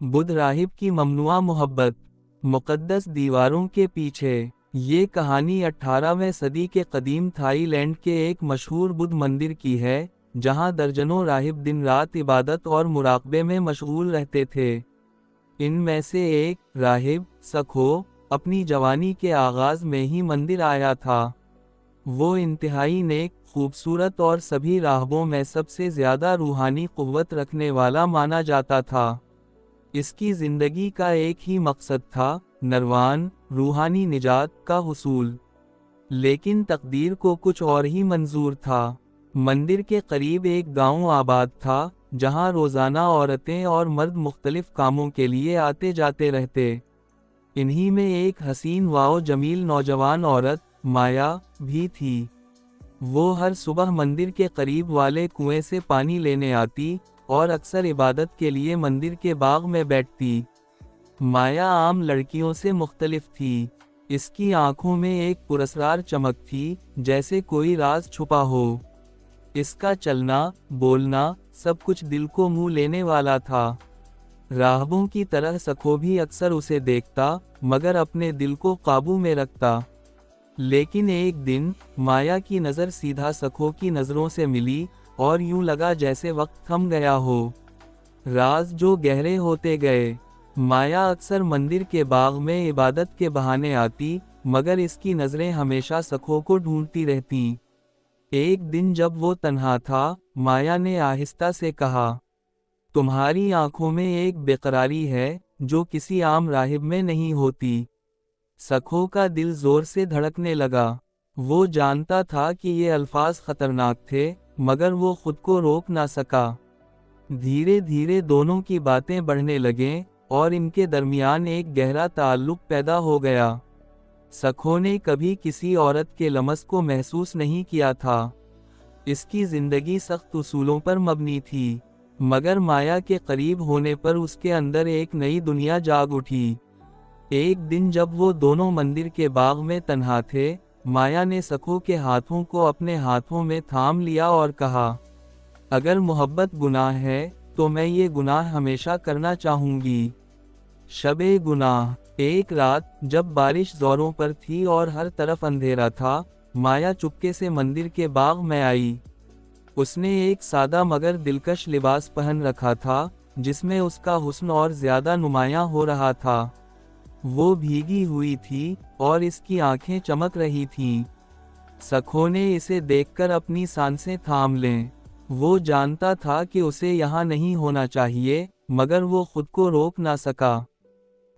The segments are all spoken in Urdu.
بدھ راہب کی ممنوعہ محبت، مقدس دیواروں کے پیچھے۔ یہ کہانی 18ویں صدی کے قدیم تھائی لینڈ کے ایک مشہور بدھ مندر کی ہے، جہاں درجنوں راہب دن رات عبادت اور مراقبے میں مشغول رہتے تھے۔ ان میں سے ایک راہب سکھو اپنی جوانی کے آغاز میں ہی مندر آیا تھا۔ وہ انتہائی نیک، خوبصورت اور سبھی راہبوں میں سب سے زیادہ روحانی قوت رکھنے والا مانا جاتا تھا۔ اس کی زندگی کا ایک ہی مقصد تھا، نروان، روحانی نجات کا حصول۔ لیکن تقدیر کو کچھ اور ہی منظور تھا۔ مندر کے قریب ایک گاؤں آباد تھا، جہاں روزانہ عورتیں اور مرد مختلف کاموں کے لیے آتے جاتے رہتے۔ انہی میں ایک حسین و جمیل نوجوان عورت، مایا، بھی تھی۔ وہ ہر صبح مندر کے قریب والے کنویں سے پانی لینے آتی اور اکثر عبادت کے لیے مندر کے باغ میں بیٹھتی۔ مایا عام لڑکیوں سے مختلف تھی۔ اس کی آنکھوں میں ایک پراسرار چمک تھی، جیسے کوئی راز چھپا ہو۔ اس کا چلنا، بولنا، سب کچھ دل کو موہ لینے والا تھا۔ راہبوں کی طرح سکھو بھی اکثر اسے دیکھتا، مگر اپنے دل کو قابو میں رکھتا۔ لیکن ایک دن مایا کی نظر سیدھا سکھو کی نظروں سے ملی، اور یوں لگا جیسے وقت تھم گیا ہو۔ راز جو گہرے ہوتے گئے۔ مایا اکثر مندر کے باغ میں عبادت کے بہانے آتی، مگر اس کی نظریں ہمیشہ سکھو کو ڈھونڈتی رہتیں۔ ایک دن جب وہ تنہا تھا، مایا نے آہستہ سے کہا، تمہاری آنکھوں میں ایک بے قراری ہے، جو کسی عام راہب میں نہیں ہوتی۔ سکھو کا دل زور سے دھڑکنے لگا۔ وہ جانتا تھا کہ یہ الفاظ خطرناک تھے، مگر وہ خود کو روک نہ سکا۔ دھیرے دھیرے دونوں کی باتیں بڑھنے لگیں، اور ان کے درمیان ایک گہرا تعلق پیدا ہو گیا۔ سکھو نے کبھی کسی عورت کے لمس کو محسوس نہیں کیا تھا۔ اس کی زندگی سخت اصولوں پر مبنی تھی، مگر مایا کے قریب ہونے پر اس کے اندر ایک نئی دنیا جاگ اٹھی۔ ایک دن جب وہ دونوں مندر کے باغ میں تنہا تھے، مایا نے سکھو کے ہاتھوں کو اپنے ہاتھوں میں تھام لیا اور کہا، اگر محبت گناہ ہے، تو میں یہ گناہ ہمیشہ کرنا چاہوں گی۔ شب گناہ۔ ایک رات، جب بارش زوروں پر تھی اور ہر طرف اندھیرا تھا، مایا چپکے سے مندر کے باغ میں آئی۔ اس نے ایک سادہ مگر دلکش لباس پہن رکھا تھا، جس میں اس کا حسن اور زیادہ نمایاں ہو رہا تھا۔ وہ بھیگی ہوئی تھی، اور اس کی آنکھیں چمک رہی تھیں۔ سکھو نے اسے دیکھ کر اپنی سانسیں تھام لیں۔ وہ جانتا تھا کہ اسے یہاں نہیں ہونا چاہیے، مگر وہ خود کو روک نہ سکا۔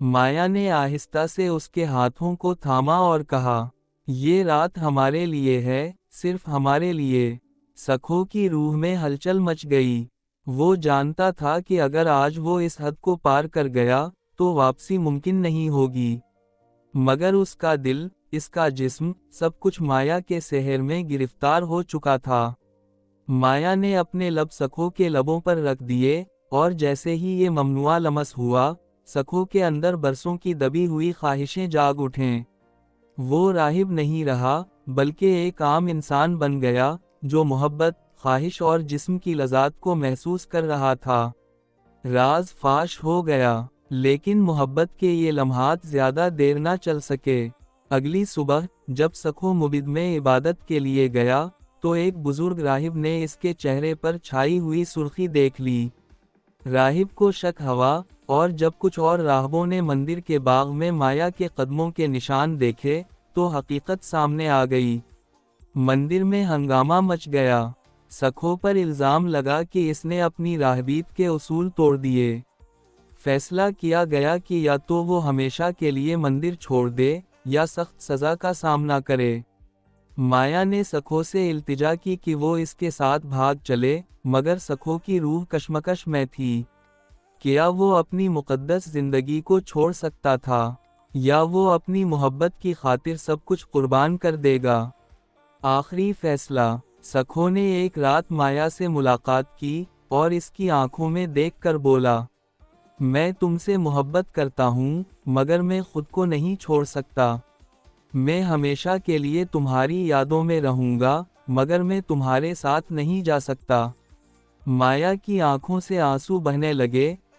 مایا نے آہستہ سے اس کے ہاتھوں کو تھاما اور کہا، یہ رات ہمارے لیے ہے، صرف ہمارے لیے۔ سکھو کی روح میں ہلچل مچ گئی۔ وہ جانتا تھا کہ اگر آج وہ اس حد کو پار کر گیا، تو واپسی ممکن نہیں ہوگی۔ مگر اس کا دل، اس کا جسم، سب کچھ مایا کے سحر میں گرفتار ہو چکا تھا۔ مایا نے اپنے لب سکھو کے لبوں پر رکھ دیے، اور جیسے ہی یہ ممنوعہ لمس ہوا، سکھو کے اندر برسوں کی دبی ہوئی خواہشیں جاگ اٹھیں۔ وہ راہب نہیں رہا، بلکہ ایک عام انسان بن گیا، جو محبت، خواہش اور جسم کی لذات کو محسوس کر رہا تھا۔ راز فاش ہو گیا، لیکن محبت کے یہ لمحات زیادہ دیر نہ چل سکے۔ اگلی صبح، جب سکھو مبید میں عبادت کے لیے گیا، تو ایک بزرگ راہب نے اس کے چہرے پر چھائی ہوئی سرخی دیکھ لی۔ راہب کو شک ہوا، اور جب کچھ اور راہبوں نے مندر کے باغ میں مایا کے قدموں کے نشان دیکھے، تو حقیقت سامنے آ گئی۔ مندر میں ہنگامہ مچ گیا۔ سکھو پر الزام لگا کہ اس نے اپنی راہبیت کے اصول توڑ دیے۔ فیصلہ کیا گیا کہ یا تو وہ ہمیشہ کے لیے مندر چھوڑ دے، یا سخت سزا کا سامنا کرے۔ مایا نے سکھو سے التجا کی کہ وہ اس کے ساتھ بھاگ چلے، مگر سکھو کی روح کشمکش میں تھی۔ کیا وہ اپنی مقدس زندگی کو چھوڑ سکتا تھا، یا وہ اپنی محبت کی خاطر سب کچھ قربان کر دے گا؟ آخری فیصلہ۔ سکھو نے ایک رات مایا سے ملاقات کی، اور اس کی آنکھوں میں دیکھ کر بولا، میں تم سے محبت کرتا ہوں، مگر میں خود کو نہیں چھوڑ سکتا۔ میں ہمیشہ کے لیے تمہاری یادوں میں رہوں گا، مگر میں تمہارے ساتھ نہیں جا سکتا۔ مایا کی آنکھوں سے آنسو بہنے لگے،